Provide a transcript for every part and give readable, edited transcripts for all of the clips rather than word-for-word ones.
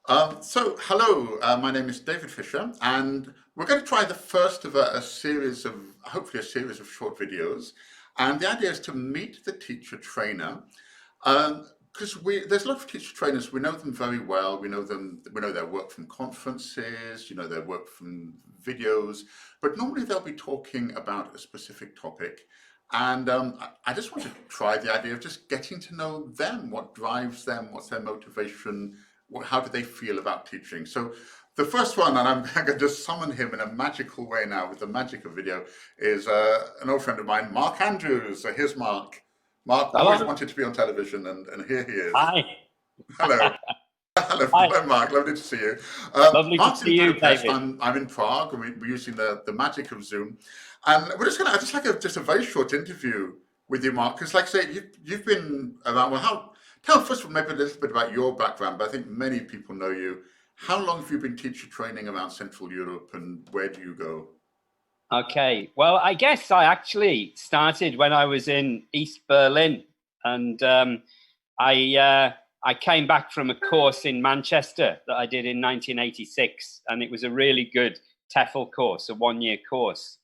Hello, my name is David Fisher, and we're going to try the first of a series of, hopefully, a series of short videos. And the idea is to meet the teacher trainer, because there's a lot of teacher trainers. We know them very well. We know them. We know their work from conferences. You know their work from videos. But normally they'll be talking about a specific topic. And I just want to try the idea of just getting to know them. What drives them? What's their motivation? How do they feel about teaching? So the first one, and I'm going to just summon him in a magical way now with the magic of video, is an old friend of mine, Mark Andrews. So here's Mark. Mark always Hello. wanted to be on television, and here he is. Hi. Hello. Hello, Hi. hello, Mark. Lovely to see you. Lovely to Mark's see in you, Budapest. David. I'm in Prague, and we're using the magic of Zoom. And we're just going to just like just a very short interview with you, Mark, because, like I say, you've been around. Well, tell first of all maybe a little bit about your background, but I think many people know you. How long have you been teacher training around Central Europe, and where do you go? Okay. Well, I guess I actually started when I was in East Berlin, and I came back from a course in Manchester that I did in 1986, and it was a really good TEFL course, a one-year course.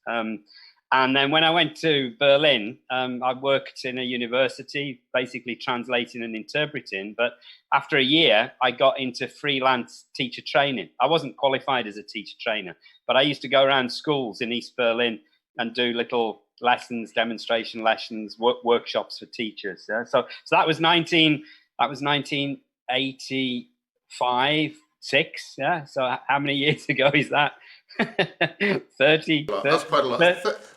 And then when I went to Berlin, I worked in a university, basically translating and interpreting. But after a year, I got into freelance teacher training. I wasn't qualified as a teacher trainer, but I used to go around schools in East Berlin and do little lessons, demonstration lessons, workshops for teachers. Yeah? So that was 1985, 6. Yeah. So how many years ago is that? 30, Well, that's quite a lot.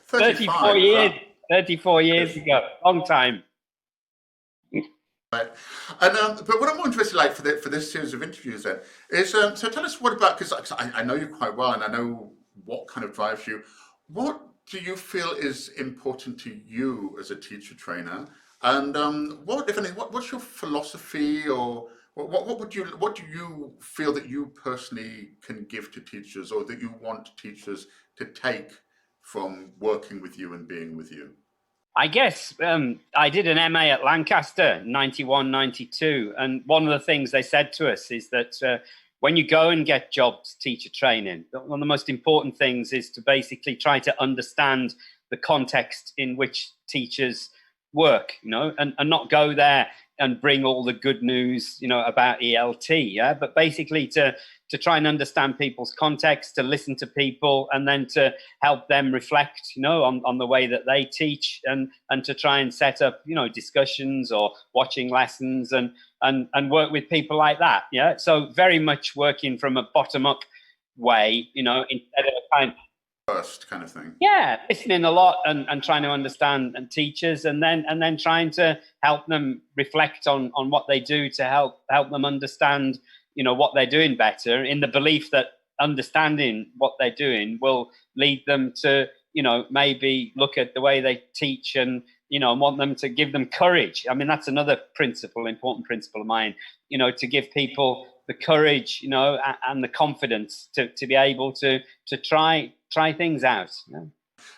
34 35, is years, that? 34 years Yes. ago, long time. Right. And but what I'm more interested, like for this series of interviews, then is so tell us what about, because I know you quite well and I know what kind of drives you. What do you feel is important to you as a teacher trainer? And what, if anything, what's your philosophy, or what do you feel that you personally can give to teachers, or that you want teachers to take from working with you and being with you? I guess I did an MA at Lancaster, 91, 92. And one of the things they said to us is that when you go and get jobs teacher training, one of the most important things is to basically try to understand the context in which teachers work, and not go there and bring all the good news, about ELT, yeah, but basically to try and understand people's context, to listen to people, and then to help them reflect, on the way that they teach, and to try and set up, discussions or watching lessons, and work with people like that. Yeah. So very much working from a bottom up way, instead of a kind First kind of thing. yeah, listening a lot, and trying to understand and teachers, and then trying to help them reflect on what they do to help them understand, what they're doing better, in the belief that understanding what they're doing will lead them to, maybe look at the way they teach, and want them to give them courage. I mean, that's another important principle of mine, to give people the courage, and the confidence to be able to try things out. Yeah.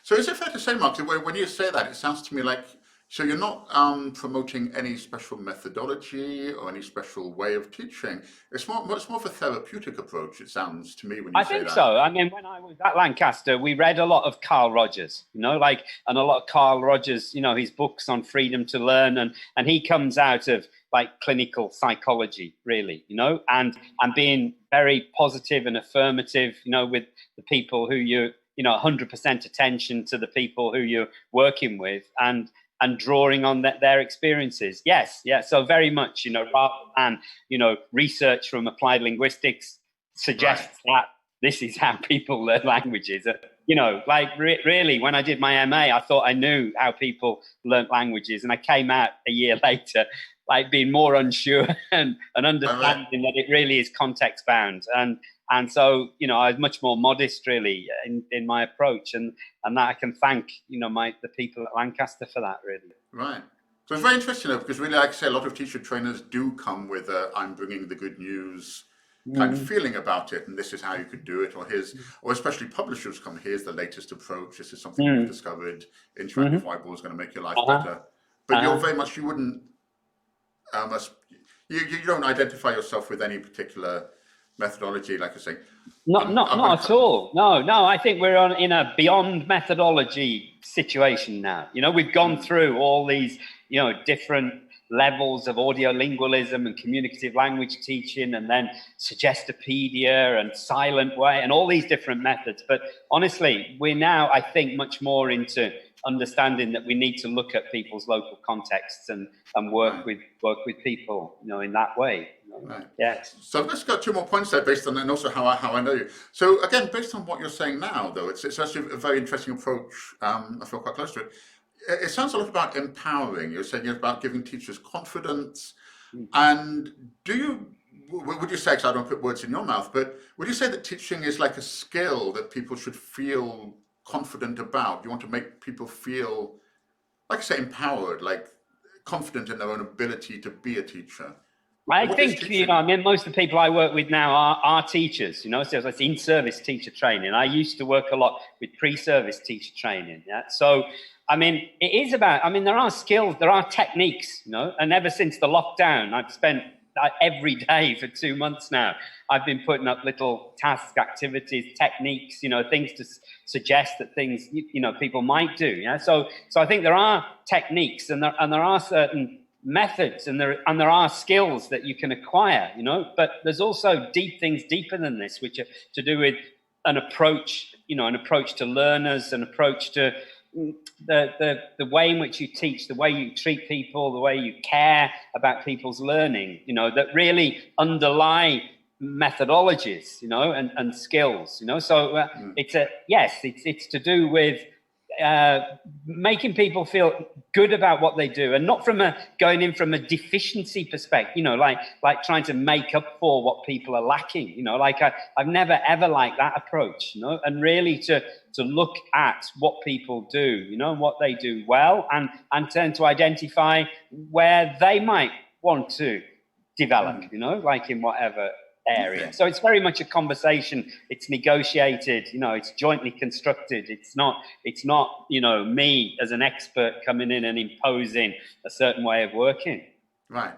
So is it fair to say, Mark, that when you say that, it sounds to me like, so you're not promoting any special methodology or any special way of teaching. It's more of a therapeutic approach, it sounds to me when you I say think that. so. I mean, when I was at Lancaster, we read a lot of Carl Rogers, and a lot of Carl Rogers, his books on freedom to learn, and he comes out of like clinical psychology, really, and being very positive and affirmative, with the people who 100% attention to the people who you're working with, and drawing on their experiences. Yes, yeah. So very much, rather than research from applied linguistics Right. suggests that this is how people learn languages. Really, when I did my MA, I thought I knew how people learnt languages, and I came out a year later, like being more unsure, and All right. understanding that it really is context bound. And so, I was much more modest, really, in my approach, and that I can thank, the people at Lancaster for that, really. Right. So it's very interesting though, because really, like I say, a lot of teacher trainers do come with a "I'm bringing the good news" kind of Mm-hmm. feeling about it, and this is how you could do it, or or especially publishers come, here's the latest approach. This is something we've Mm-hmm. discovered. Interactive Mm-hmm. whiteboard is going to make your life Uh-huh. better. But you're Uh-huh. very much, you wouldn't, as, you don't identify yourself with any particular. methodology, like I say. Not at all. No. I think we're in a beyond methodology situation now. We've gone through all these, different levels of audiolingualism and communicative language teaching, and then Suggestopedia and Silent Way and all these different methods. But honestly, we're now, I think, much more into understanding that we need to look at people's local contexts and work with people, in that way. Right. Yes. So I've just got 2 more points there based on, and also how I know you. So again, based on what you're saying now, though, it's actually a very interesting approach. I feel quite close to it. It sounds a lot about empowering. You're saying about giving teachers confidence. And would you say, because I don't put words in your mouth, but would you say that teaching is like a skill that people should feel confident about? You want to make people feel, like I say, empowered, like confident in their own ability to be a teacher? I think, most of the people I work with now are teachers, so it's in-service teacher training. I used to work a lot with pre-service teacher training. Yeah. So, it is about, there are skills, there are techniques, and ever since the lockdown, I've spent every day for 2 months now, I've been putting up little task activities, techniques, things to suggest that things, people might do. Yeah. So I think there are techniques and there are certain methods and there are skills that you can acquire, but there's also things deeper than this, which are to do with an approach to learners, an approach to the way in which you teach, the way you treat people, the way you care about people's learning, that really underlie methodologies, and skills, So it's to do with making people feel good about what they do, and not going in from a deficiency perspective, like trying to make up for what people are lacking, I've never ever liked that approach, and really to look at what people do, and what they do well, and tend to identify where they might want to develop, like in whatever area. Okay. So it's very much a conversation. It's negotiated, it's jointly constructed. It's not, me as an expert coming in and imposing a certain way of working. Right.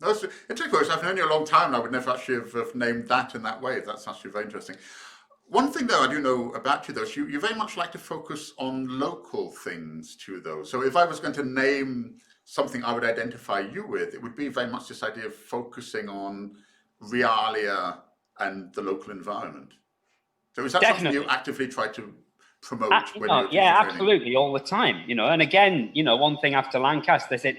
That's interesting. I've known you a long time, and I would never actually have named that in that way. That's actually very interesting. One thing, though, I do know about you, though, is you very much like to focus on local things, too, though. So if I was going to name something I would identify you with, it would be very much this idea of focusing on realia and the local environment. So is that something you actively try to promote? Absolutely, all the time. And again, one thing after Lancaster, they said,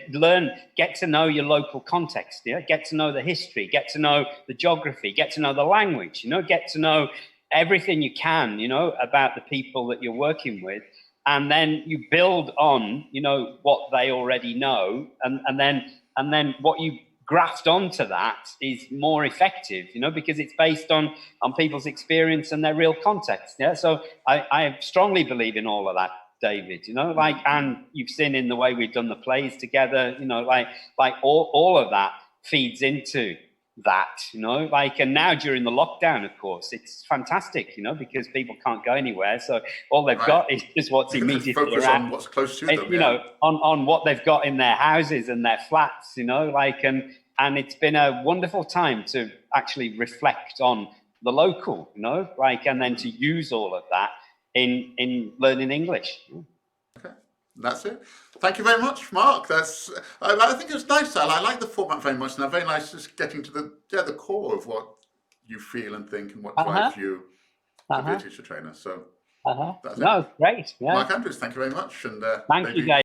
get to know your local context. Yeah, get to know the history, get to know the geography, get to know the language. Get to know everything you can. About the people that you're working with, and then you build on, what they already know, and then what you graft onto that is more effective, because it's based on people's experience and their real context. Yeah. So I strongly believe in all of that, David, and you've seen in the way we've done the plays together, like all of that feeds into that, and now during the lockdown, of course, it's fantastic, because people can't go anywhere. So all they've got is just what's immediately focus around. on what's close to them, on what they've got in their houses and their flats, and it's been a wonderful time to actually reflect on the local, and then to use all of that in learning English. Okay, that's it. Thank you very much, Mark. I think it was nice. I like the format very much, and very nice just getting to the core of what you feel and think and what drives you to be a teacher trainer. So that's it. Great. Yeah. Mark Andrews, thank you very much. And thank you, guys.